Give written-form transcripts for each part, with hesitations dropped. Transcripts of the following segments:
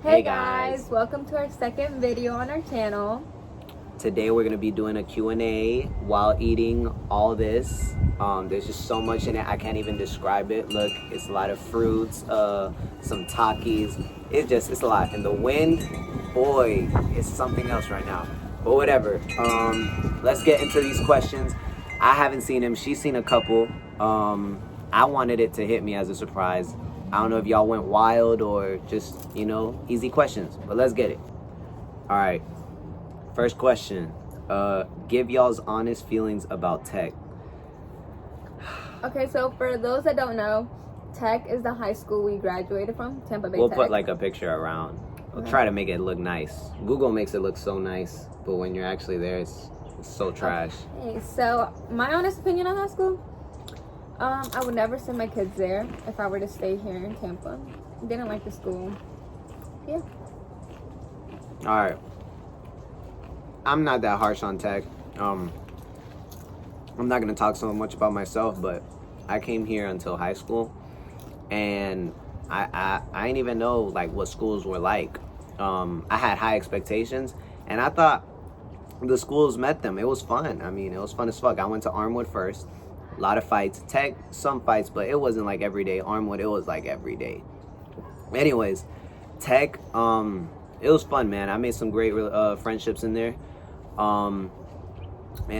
Hey guys, welcome to our second video on our channel. Today we're gonna be doing a Q&A while eating all this. There's just so much in it, I can't even describe it. Look, it's a lot of fruits, some Takis. It's a lot. And the wind, boy, it's something else right now. But whatever. Let's get into these questions. I haven't seen him. She's seen a couple. I wanted it to hit me as a surprise. I don't know if y'all went wild or just, easy questions. But let's get it. All right. First question. Give y'all's honest feelings about Tech. Okay, so for those that don't know, Tech is the high school we graduated from, Tampa Bay We'll Tech. put like a picture around. We'll try to make it look nice. Google makes it look so nice, but when you're actually there, it's so trash. Okay, so my honest opinion on that school, I would never send my kids there if I were to stay here in Tampa. Didn't like the school. Yeah. All right. I'm not that harsh on Tech. I'm not gonna talk so much about myself, but I came here until high school, and I didn't even know like what schools were like. I had high expectations, and I thought the schools met them. It was fun. I mean, it was fun as fuck. I went to Armwood first. A lot of fights. Tech, some fights, but it wasn't like every day. Armwood, it was like every day. Anyways, Tech, it was fun, man. I made some great friendships in there. Man,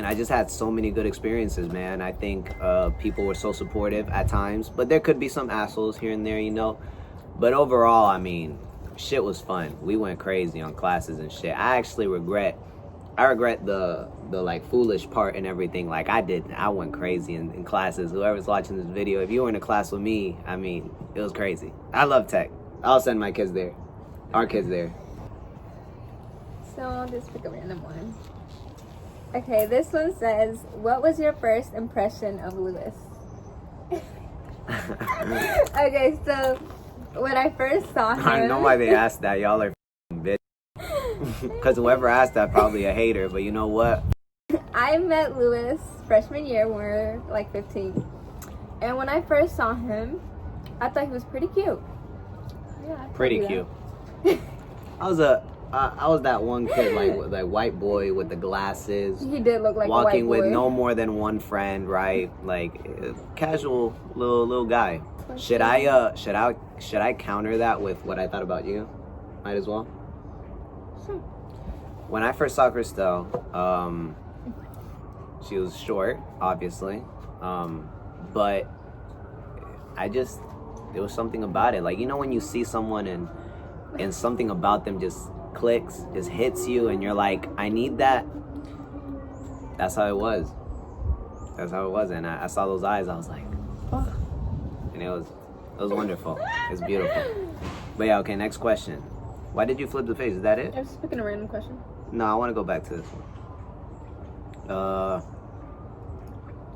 I just had so many good experiences, man. I think people were so supportive at times, but there could be some assholes here and there, But overall, I mean, shit was fun. We went crazy on classes and shit. I regret the like foolish part and everything. Like I went crazy in classes. Whoever's watching this video, if you were in a class with me, I mean, it was crazy. I love Tech. I'll send my kids there. Our kids there. So I'll just pick a random one. Okay, this one says, what was your first impression of Lewis? Okay, so when I first saw him... I know why they asked that. Y'all are bitch. Because whoever asked that probably a hater, but you know what? I met Lewis freshman year when we were like 15. And when I first saw him, I thought he was pretty cute. Yeah, pretty cute. I was that one kid, like white boy with the glasses. He did look like walking a white boy. with no more than one friend, right? Like casual little guy. Should I counter that with what I thought about you? Might as well. Sure. When I first saw Christelle, she was short, obviously, but there was something about it. Like, when you see someone and something about them just clicks, just hits you, and you're like, I need that. That's how it was. And I saw those eyes. I was like, oh. And it was wonderful. It's beautiful. But yeah, okay, next question. Why did you flip the face? Is that it? I was just picking a random question. No, I want to go back to this one.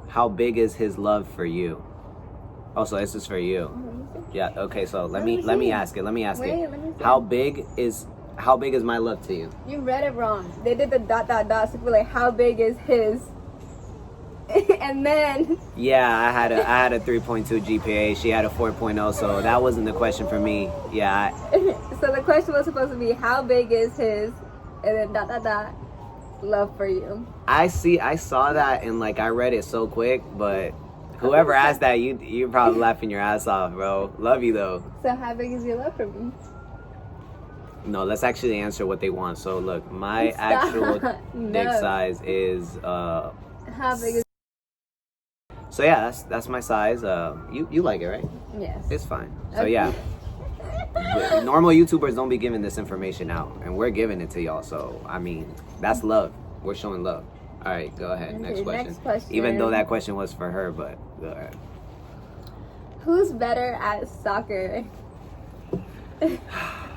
How big is his love for you? Oh, so this is for you. Yeah. Okay. So let me ask it. Wait, let me see. How big is my love to you? You read it wrong. They did the ... So people like, how big is his? And then. Yeah, I had a 3.2 GPA. She had a 4.0. So that wasn't the question for me. Yeah. So the question was supposed to be, how big is his? And then ... love for you. I saw that and like I read it so quick, but whoever asked that, you're probably laughing your ass off, bro. Love you though. So how big is your love for me? No, let's actually answer what they want. So look, my actual dick size is how big is? So yeah, that's my size. You like it, right? Yes. It's fine. So yeah. Normal YouTubers don't be giving this information out, and we're giving it to y'all. So I mean, that's love. We're showing love. All right, go ahead. Okay, next question. next question. Even though that question was for her, but go ahead. Who's better at soccer?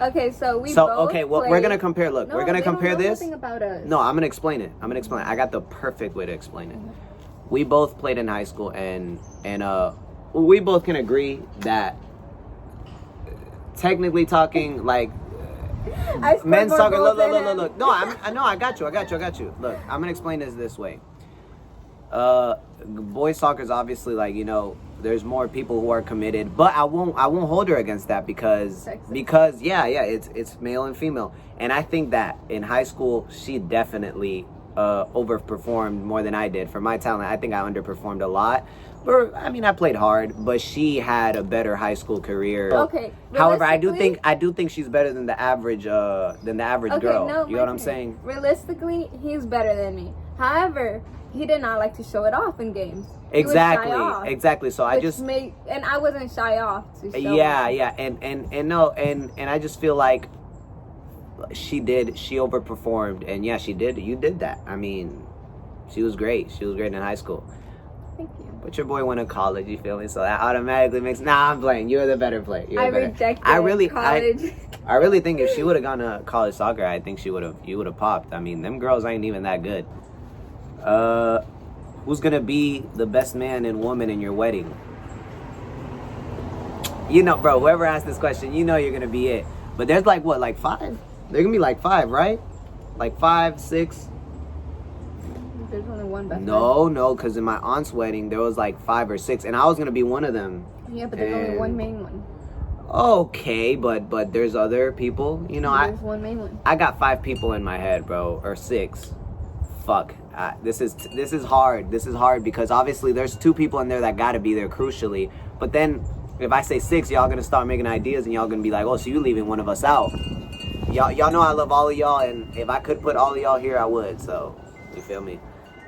Okay, so we both okay, well, played... we're gonna compare. Look, No, we're gonna they don't compare know this. nothing about us. No, I'm gonna explain it. I got the perfect way to explain it. We both played in high school, and we both can agree that, technically talking, like men's soccer. Look. No, I got you. Look, I'm gonna explain this way. Boys soccer is obviously like there's more people who are committed, but I won't hold her against that because yeah, it's male and female. And I think that in high school she definitely overperformed more than I did. For my talent, I think I underperformed a lot. But I mean, I played hard, but she had a better high school career. Okay. However, I do think she's better than the average girl. No, you know what I'm saying? Realistically, he's better than me. However, he did not like to show it off in games. Exactly. So I just and I wasn't shy off to show yeah, and I just feel like she overperformed, and yeah, she did. You did that. I mean, she was great. She was great in high school. Thank you. But your boy went to college, you feel me? So that automatically makes... Nah, I'm playing. You're the better player. Rejected college. I really think if she would have gone to college soccer, I think you would have popped. I mean, them girls ain't even that good. Who's gonna be the best man and woman in your wedding? You know, bro, whoever asked this question, you know you're gonna be it. But there's like 5? There gonna be like 5, right? Like 5, 6... There's only one best No, because in my aunt's wedding, there was like 5 or 6, and I was going to be one of them. Yeah, but there's only one main one. Okay, but there's other people. You know, there's one main one. I got 5 people in my head, bro, or 6. Fuck. This is hard. This is hard because obviously there's 2 people in there that got to be there crucially. But then if I say 6, y'all going to start making ideas, and y'all going to be like, oh, so you leaving one of us out. Y'all know I love all of y'all, and if I could put all of y'all here, I would. So, you feel me?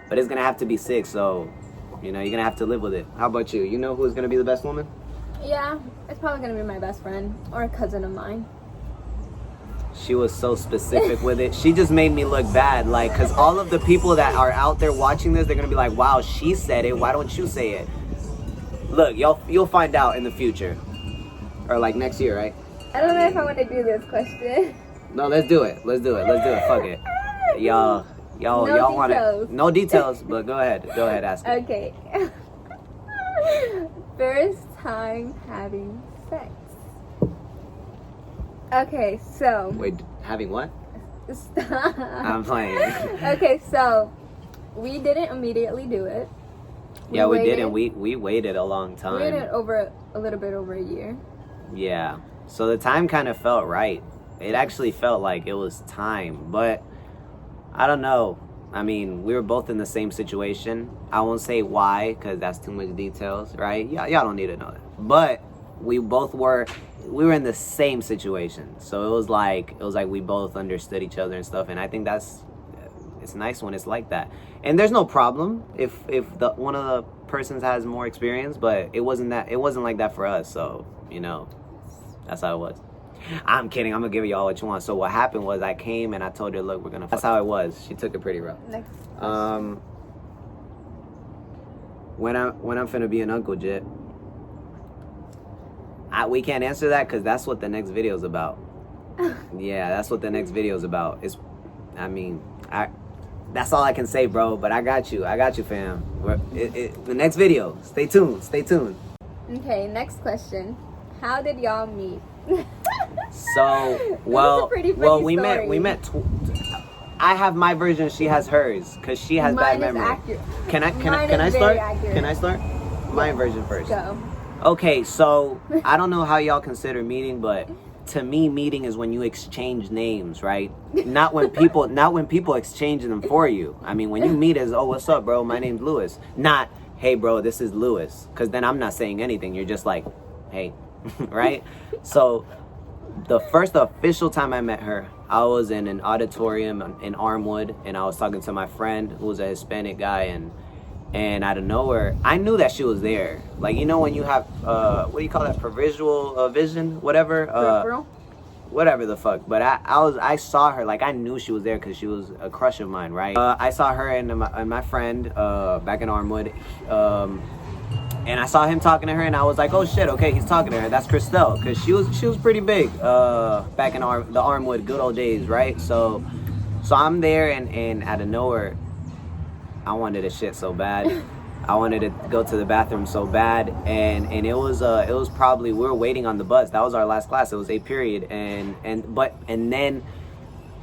But it's going to have to be 6, so, you know, you're going to have to live with it. How about you? You know who's going to be the best woman? Yeah, it's probably going to be my best friend or a cousin of mine. She was so specific with it. She just made me look bad. Like, because all of the people that are out there watching this, they're going to be like, wow, she said it. Why don't you say it? Look, you'll find out in the future. Or, like, next year, right? I don't know if I want to do this question. No, let's do it. Fuck it. Y'all want it. No details, but go ahead, ask it. Okay. First time having sex. Okay, so. Wait, having what? Stop. I'm playing. Okay, so we didn't immediately do it. We didn't. We waited a long time. We waited a little bit over a year. Yeah. So the time kind of felt right. It actually felt like it was time, but I don't know. I mean, we were both in the same situation. I won't say why, because that's too much details, right? Y'all don't need to know that. But we were in the same situation. So it was like we both understood each other and stuff. And I think it's nice when it's like that. And there's no problem if one of the persons has more experience, but it wasn't like that for us. So, you know, that's how it was. I'm kidding. I'm gonna give y'all what you want. So what happened was I came and I told her, look, we're gonna. That's how it was. She took it pretty rough. Next. When I'm finna be an uncle, Jit. We can't answer that because that's what the next video is about. Yeah, that's what the next video is about. That's all I can say, bro. But I got you, fam. The next video. Stay tuned. Okay, next question. How did y'all meet? So, we met. I have my version. She has hers because she has bad memory. Accurate. Can I start? Can I start? My version first. Go. Okay, so I don't know how y'all consider meeting, but to me, meeting is when you exchange names, right? Not when people exchange them for you. I mean, when you meet as, oh, what's up, bro? My name's Lewis. Not, hey, bro, this is Lewis. Because then I'm not saying anything. You're just like, hey, right? So the first official time I met her, I was in an auditorium in Armwood, and I was talking to my friend who was a Hispanic guy, and out of nowhere, I knew that she was there. Like, you know when you have, what do you call that, perivisual vision, whatever? Peripheral? Whatever the fuck. But I saw her, like, I knew she was there because she was a crush of mine, right? I saw her and my friend back in Armwood, and I saw him talking to her, and I was like, oh shit, okay, he's talking to her. That's Christelle, because she was pretty big back in the Armwood good old days, right? So I'm there, and out of nowhere, I wanted to shit so bad. I wanted to go to the bathroom so bad, and it was probably, we were waiting on the bus. That was our last class. It was A period, and then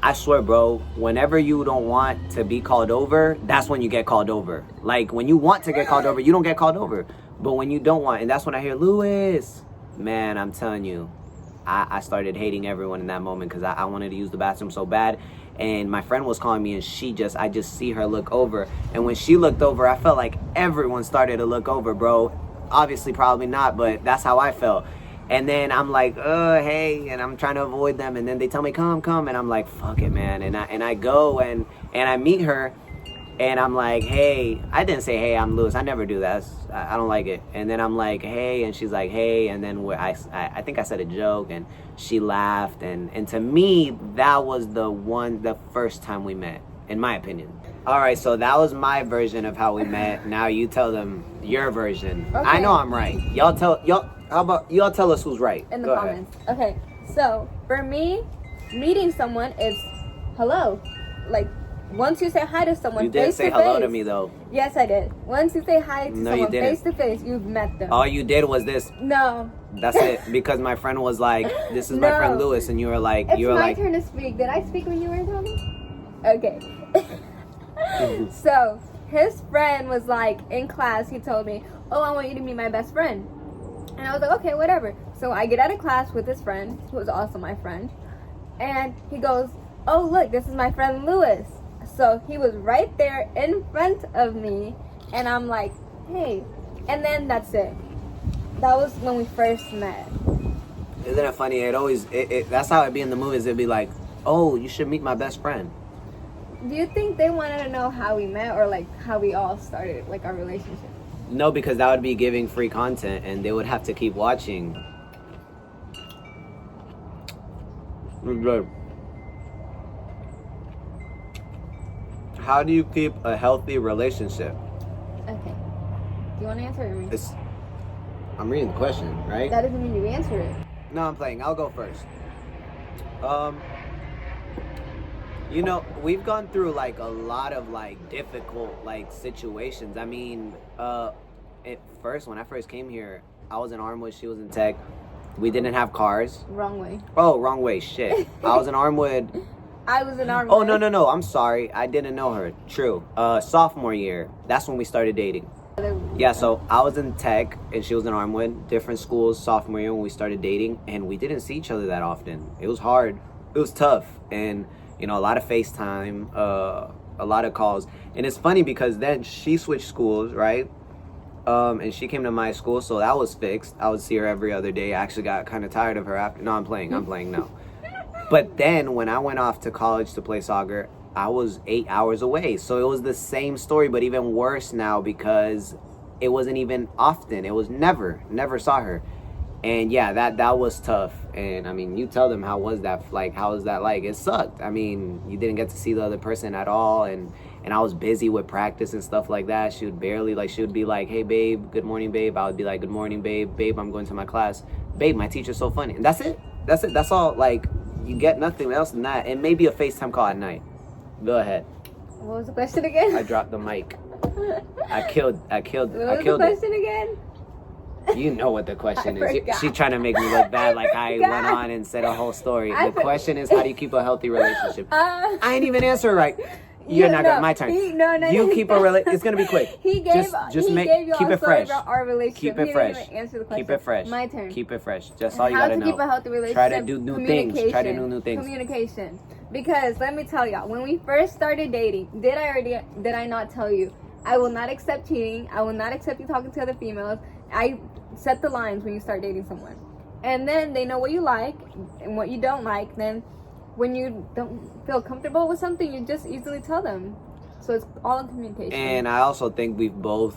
I swear, bro, whenever you don't want to be called over, that's when you get called over. Like, when you want to get called over, you don't get called over. But when you don't want, and that's when I hear Lewis, man, I'm telling you, I started hating everyone in that moment because I wanted to use the bathroom so bad. And my friend was calling me, and I just see her look over. And when she looked over, I felt like everyone started to look over, bro. Obviously, probably not, but that's how I felt. And then I'm like, hey, and I'm trying to avoid them. And then they tell me, come. And I'm like, fuck it, man. And I go and I meet her. And I'm like, hey, I didn't say, hey, I'm Lewis. I never do that. I don't like it. And then I'm like, hey, and she's like, hey. And then I think I said a joke, and she laughed. And to me, that was the first time we met, in my opinion. All right, so that was my version of how we met. Now you tell them your version. Okay. I know I'm right. How about y'all tell us who's right? In the Go comments. Okay, so for me, meeting someone is hello. Like, once you say hi to someone, You didn't say hello to me, though. Yes, I did. Once you say hi to No, you someone didn't. face to face, you've met them. All you did was this. No. That's it. Because my friend was like, this is my No. friend Lewis, and you were like, It's my turn to speak. Did I speak when you were talking? Okay. So, his friend was like, in class, he told me, oh, I want you to meet my best friend. And I was like, okay, whatever. So I get out of class with his friend, who was also my friend. And he goes, oh, look, this is my friend Lewis. So he was right there in front of me. And I'm like, hey. And then that's it. That was when we first met. Isn't it funny? That's how it be in the movies. It'd be like, oh, you should meet my best friend. Do you think they wanted to know how we met, or like how we all started, like our relationship? No, because that would be giving free content, and they would have to keep watching. Good. How do you keep a healthy relationship? Okay. Do you want to answer it or me? I'm reading the question, right? That doesn't mean you answer it. No, I'm playing. I'll go first. You know, we've gone through like a lot of like difficult like situations. I mean, at first, when I first came here, I was in Armwood, she was in Tech. We didn't have cars. Wrong way. Oh, wrong way. Shit. I was in Armwood. I was in Armwood. Oh, no. I'm sorry. I didn't know her. True. Sophomore year. That's when we started dating. Yeah, so I was in Tech and she was in Armwood. Different schools, sophomore year when we started dating. And we didn't see each other that often. It was hard. It was tough. And, you know, a lot of FaceTime, a lot of calls. And it's funny because then she switched schools, right? And she came to my school, so that was fixed. I would see her every other day. I actually got kind of tired of her after. No, I'm playing now. But then when I went off to college to play soccer, I was 8 hours away. So it was the same story, but even worse now because it wasn't even often. It was never saw her. And yeah, that was tough. And I mean, you tell them, how was that like? How was that like? It sucked. I mean, you didn't get to see the other person at all. And I was busy with practice and stuff like that. She would be like, hey, babe, good morning, babe. I would be like, good morning, babe. Babe, I'm going to my class. Babe, my teacher's so funny. And that's it. That's all. Like, you get nothing else than that. And maybe a FaceTime call at night. Go ahead. What was the question again? I dropped the mic. I killed What was it. the question again? You know what the question is. forgot. She's trying to make me look bad, like I went on and said a whole story. The question is, how do you keep a healthy relationship? I ain't even answer right. You're not gonna. My turn. You keep a relationship. It's gonna be quick. He gave you keep a it story fresh. about our relationship. Keep it He fresh. didn't even answer the question. Keep it fresh. My turn. Keep it fresh. Just all you How gotta to know. keep a healthy relationship. Try to do new things. Try to do new things. Communication. Because let me tell y'all, when we first started dating, did I not tell you? I will not accept cheating. I will not accept you talking to other females. I set the lines when you start dating someone. And then they know what you like and what you don't like. Then when you don't feel comfortable with something, you just easily tell them. So it's all in communication. And I also think we both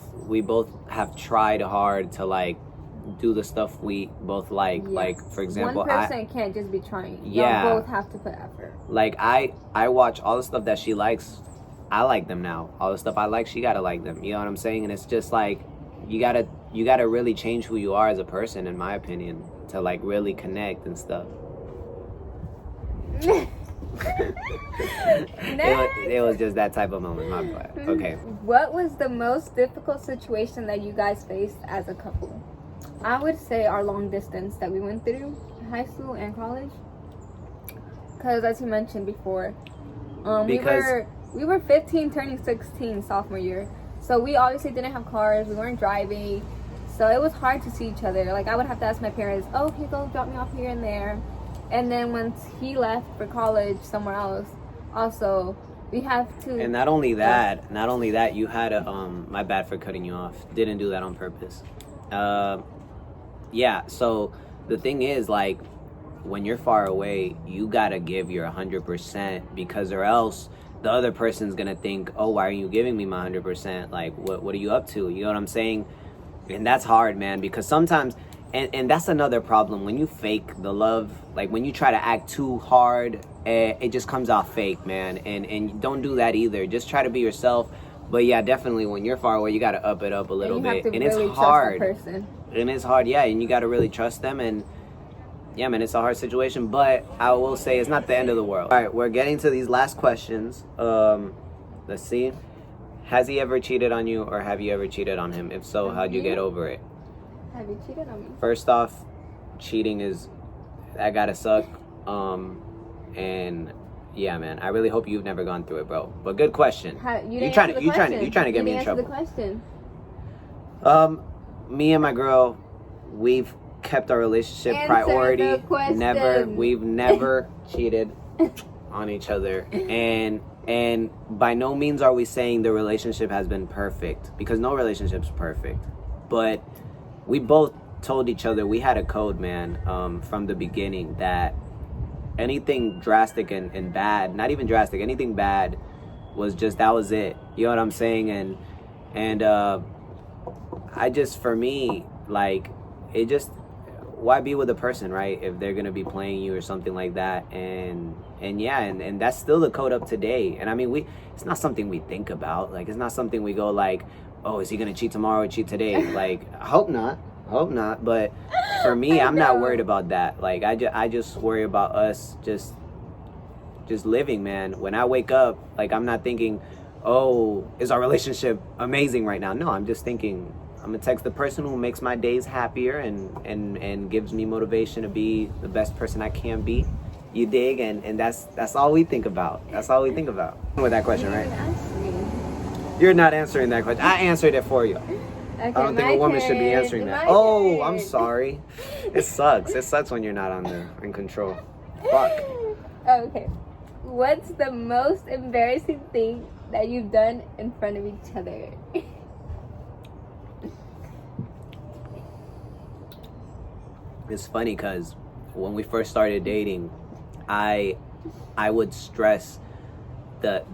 have tried hard to like do the stuff we both like. Yes. Like, for example, one person can't just be trying. Yeah. Y'all both have to put effort. Like I watch all the stuff that she likes. I like them now. All the stuff I like, she gotta like them. You know what I'm saying? And it's just like you gotta really change who you are as a person, in my opinion, to like really connect and stuff. It was just that type of moment. My bad. Okay. What was the most difficult situation that you guys faced as a couple? I would say our long distance that we went through in high school and college. Because as you mentioned before, we were 15 turning 16 sophomore year. So we obviously didn't have cars. We weren't driving. So it was hard to see each other. Like, I would have to ask my parents, oh, can you go drop me off here and there? And then once he left for college somewhere else, also, we have to... And not only that, you had a, my bad for cutting you off. Didn't do that on purpose. Yeah, so the thing is, like, when you're far away, you gotta give your 100%, because or else the other person's gonna think, oh, why are you giving me my 100%? Like, what are you up to? You know what I'm saying? And that's hard, man, because sometimes, and that's another problem, when you fake the love, like when you try to act too hard, it just comes out fake, man. And don't do that either. Just try to be yourself. But yeah, definitely when you're far away, you gotta up it up a little bit. And it's hard. And it's hard, yeah, and you gotta really trust them. And yeah, man, it's a hard situation, but I will say it's not the end of the world. All right, we're getting to these last questions. Let's see. Has he ever cheated on you, or have you ever cheated on him? If so, how'd you get over it? Have you cheated on me? First off, cheating that gotta suck. And yeah, man, I really hope you've never gone through it, bro. But good question. You trying to get me in trouble. The question. Me and my girl, we've kept our relationship priority. We've never cheated on each other, and by no means are we saying the relationship has been perfect, because no relationship's perfect. But we both told each other, we had a code, man, from the beginning, that anything drastic and bad, not even drastic, anything bad that was it. You know what I'm saying? And I just, for me, like, it just, why be with a person, right, if they're gonna be playing you or something like that? And yeah, and that's still the code up today. And I mean, it's not something we think about. Like, it's not something we go like, oh, is he gonna cheat tomorrow or cheat today? Like, I hope not. But for me, I'm not worried about that. Like, I just worry about us just living, man. When I wake up, like, I'm not thinking, oh, is our relationship amazing right now? No, I'm just thinking, I'm gonna text the person who makes my days happier and gives me motivation to be the best person I can be. You dig? And that's all we think about. That's all we think about with that question, right? You're not answering that question. I answered it for you. Okay, I don't think a woman should be answering that. Oh, I'm sorry. It sucks. It sucks when you're not in control. Fuck. Okay. What's the most embarrassing thing that you've done in front of each other? It's funny because when we first started dating, I would stress the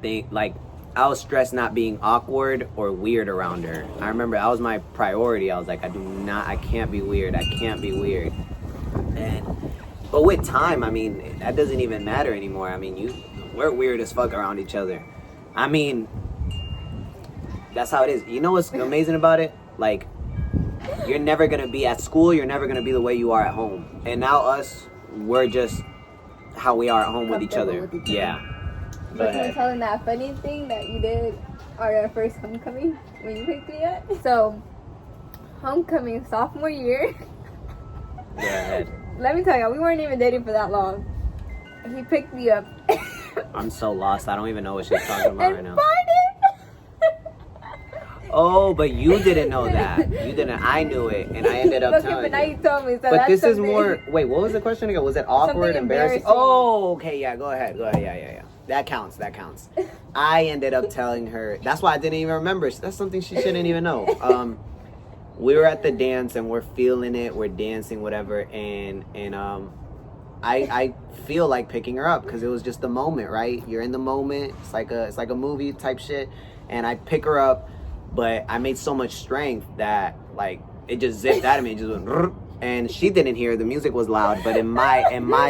thing, like, I was stressed not being awkward or weird around her. I remember that was my priority. I was like, I can't be weird. But with time, I mean, that doesn't even matter anymore. I mean, we're weird as fuck around each other. I mean, that's how it is. You know what's amazing about it? Like, you're never gonna be at school, you're never gonna be the way you are at home. And now we're just how we are at home with each other. Yeah. But can you tell them that funny thing that you did on our first homecoming when you picked me up? So, homecoming, sophomore year. Go ahead. Let me tell you, we weren't even dating for that long. He picked me up. I'm so lost. I don't even know what she's talking about right now. Farted. Oh, but you didn't know that. You didn't. I knew it, and I ended up telling you. But now you told me. So but this is more. Wait, what was the question again? Was it awkward, embarrassing? Oh, okay. Yeah, go ahead. Yeah. That counts. I ended up telling her. That's why I didn't even remember. That's something she shouldn't even know. We were at the dance and we're feeling it. We're dancing, whatever, and I feel like picking her up because it was just the moment, right? You're in the moment. It's like a movie type shit, and I pick her up, but I made so much strength that, like, it just zipped out of me. It just went. And she didn't hear, the music was loud, but in my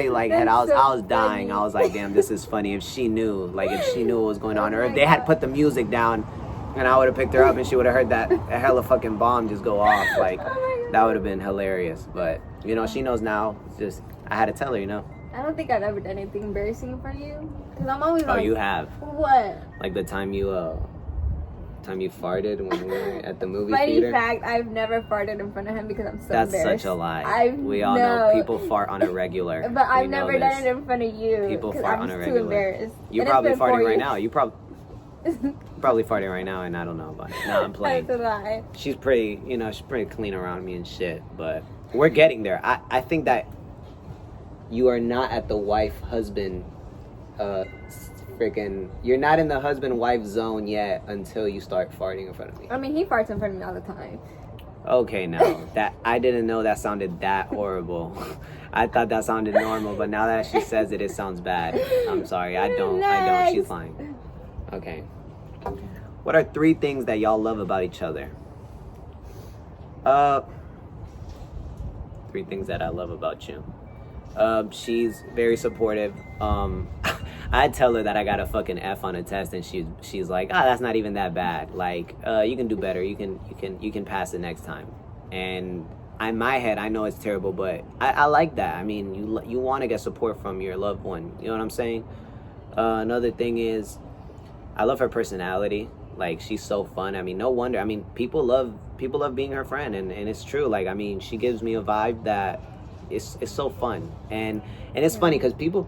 like head, I was dying. I was like, damn, this is funny. If she knew what was going on, or if they had put the music down, and I would have picked her up, and she would have heard that a hella fucking bomb just go off, like, that would have been hilarious. But you know, she knows now. It's just, I had to tell her, you know. I don't think I've ever done anything embarrassing in front of you, because I'm always like, oh, you have. What? Like the time you farted when we were at the movie theater. Funny fact, I've never farted in front of him because I'm so embarrassed. That's such a lie. We all know people fart on a regular. But I've never done it in front of you. People fart on a regular. I'm too embarrassed. You're probably farting right now. You probably. Probably farting right now and I don't know about it. No, I'm playing. That's a lie. She's pretty, she's pretty clean around me and shit. But we're getting there. I think that you are not at the wife-husband, you're not in the husband-wife zone yet until you start farting in front of me. I mean, he farts in front of me all the time. Okay, now that I didn't know that sounded that horrible. I thought that sounded normal, but now that she says it, it sounds bad. I'm sorry. I don't. She's lying. Okay. What are 3 things that y'all love about each other? 3 things that I love about you. She's very supportive. I tell her that I got a fucking F on a test, and she's like, that's not even that bad. Like, you can do better. You can pass it next time. And in my head, I know it's terrible, but I like that. I mean, you want to get support from your loved one. You know what I'm saying? Another thing is, I love her personality. Like, she's so fun. I mean, no wonder. I mean, people love being her friend, and it's true. Like, I mean, she gives me a vibe that it's so fun, and it's funny because people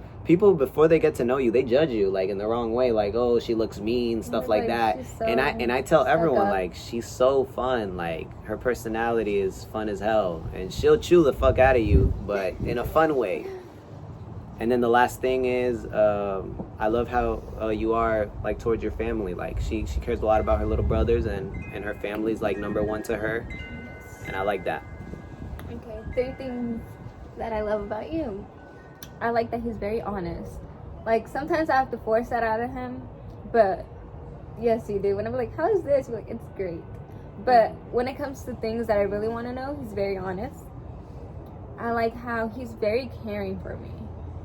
before they get to know you, they judge you like in the wrong way, like, oh, she looks mean, stuff like that. So, and I tell everyone, like, she's so fun. Like, her personality is fun as hell, and she'll chew the fuck out of you, but in a fun way. And then the last thing is, I love how you are, like, towards your family. Like, she cares a lot about her little brothers, and her family's, like, number one to her. And I like that. Okay, 3 things that I love about you. I like that he's very honest. Like, sometimes I have to force that out of him, but yes, you do. When I'm like, how is this? You're like, it's great. But when it comes to things that I really want to know, he's very honest. I like how he's very caring for me.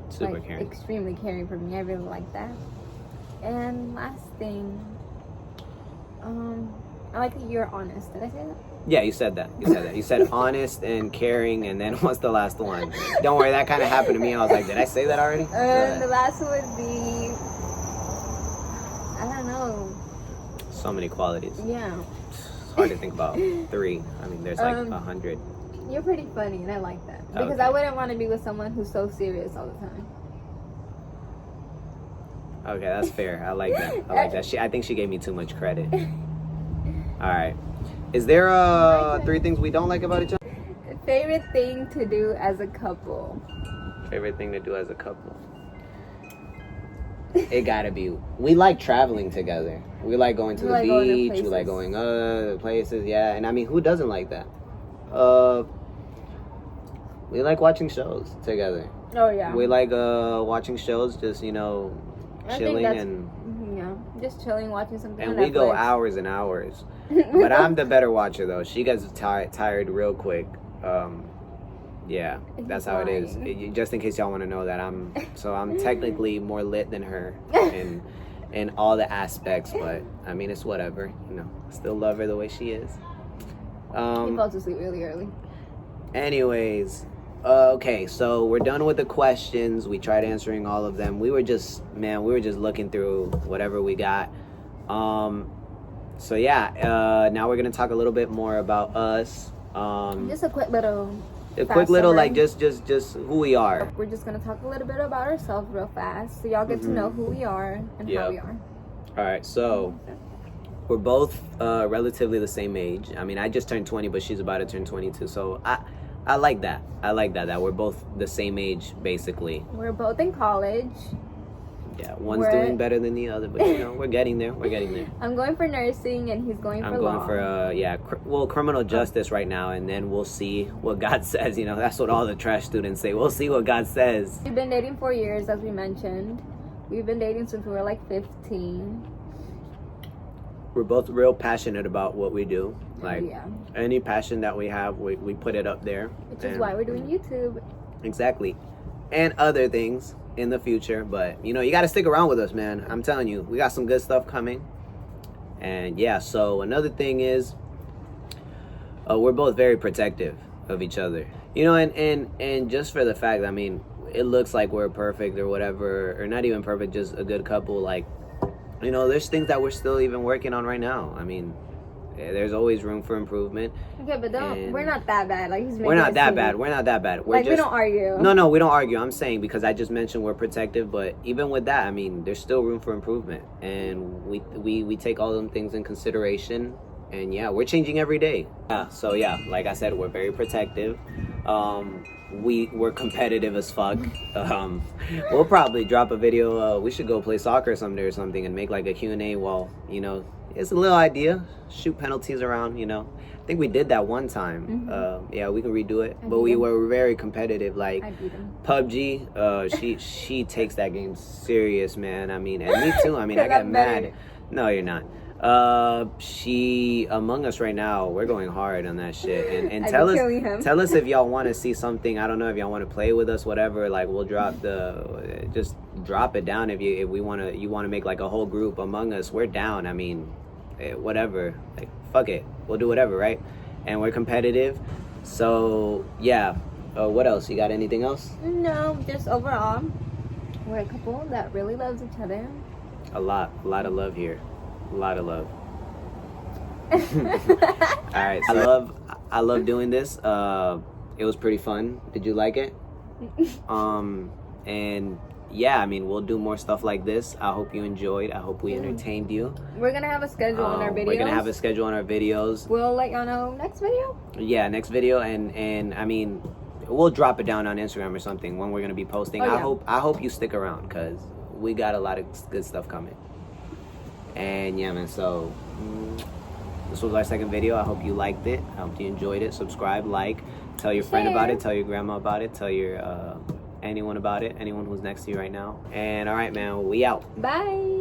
Super like, caring. Extremely caring for me. I really like that. And last thing, I like that you're honest. Did I say that? Yeah, you said that. You said honest and caring, and then what's the last one? Don't worry, that kind of happened to me. I was like, did I say that already? The last one would be, I don't know. So many qualities. Yeah. It's hard to think about 3. I mean, there's like 100. You're pretty funny, and I like that. Because Okay. I wouldn't want to be with someone who's so serious all the time. Okay, that's fair. I like that. I think she gave me too much credit. All right. Is there 3 things we don't like about each other? Favorite thing to do as a couple? Favorite thing to do as a couple? It gotta be. We like traveling together. We like going to the beach. We like going places. Yeah, and I mean, who doesn't like that? We like watching shows together. Oh yeah. We like watching shows, just chilling and just chilling, watching something. And on we go Netflix. hours and hours. But I'm the better watcher though. She gets tired real quick. Yeah, that's how it is. Just in case y'all want to know that I'm technically more lit than her in all the aspects, but I mean, it's whatever. Still love her the way she is. He falls asleep really early. Anyways, okay, so we're done with the questions. We tried answering all of them. We were just looking through whatever we got. So yeah, now we're gonna talk a little bit more about us. Just a quick little like just who we are. We're just gonna talk a little bit about ourselves real fast, so y'all get to know who we are and how we are. All right, so we're both relatively the same age. I mean, I just turned 20, but she's about to turn 22. So I like that. That we're both the same age, basically. We're both in college. Yeah, one's doing better than the other, but we're getting there. I'm going for nursing, and he's going for law. I'm going for criminal justice right now, and then we'll see what God says. That's what all the trash students say. We'll see what God says. We've been dating 4 years, as we mentioned. We've been dating since we were like 15. We're both real passionate about what we do. Like, any passion that we have, we put it up there. Which is why we're doing YouTube. Exactly. And other things in the future. But, you got to stick around with us, man. I'm telling you, we got some good stuff coming. And, yeah, so another thing is we're both very protective of each other. And just for the fact, I mean, it looks like we're perfect or whatever, or not even perfect, just a good couple. Like, there's things that we're still even working on right now. I mean, there's always room for improvement. Okay, but And we're not that bad. Like, we're not that bad. We're not that bad. We're like, just, we don't argue. No, we don't argue. I'm saying, because I just mentioned we're protective, but even with that, I mean, there's still room for improvement, and we take all them things in consideration. And yeah, we're changing every day. Yeah, so yeah, like I said, we're very protective. We're competitive as fuck. We'll probably drop a video. We should go play soccer someday or something and make like a Q&A wall. You know, it's a little idea. Shoot penalties around. You know, I think we did that one time. Yeah, we can redo it. But we were very competitive. Like I beat him. PUBG. She takes that game serious, man. I mean, and me too. I mean, I get mad. No, you're not. She Among Us right now, we're going hard on that shit, and tell us if y'all want to see something. I don't know if y'all want to play with us, whatever. Like, we'll just drop it down if you want to make like a whole group Among Us. We're down. I mean, whatever. Like, fuck it, we'll do whatever, right? And we're competitive, so yeah. What else? You got anything else? No, just overall, we're a couple that really loves each other. A lot of love here. A lot of love. All right, so I love doing this. It was pretty fun. Did you like it? And yeah, I mean, we'll do more stuff like this. I hope you enjoyed. I hope we entertained you. We're gonna have a schedule on our videos. We're gonna have a schedule on our videos. We'll let y'all know next video. Yeah, next video, and I mean, we'll drop it down on Instagram or something when we're gonna be posting. I hope you stick around, because we got a lot of good stuff coming. And yeah, man, so this was our second video. I hope you liked it. I hope you enjoyed it. Subscribe, like, tell your friend about it, tell your grandma about it, tell your anyone about it, anyone who's next to you right now. And all right, man, we out. Bye.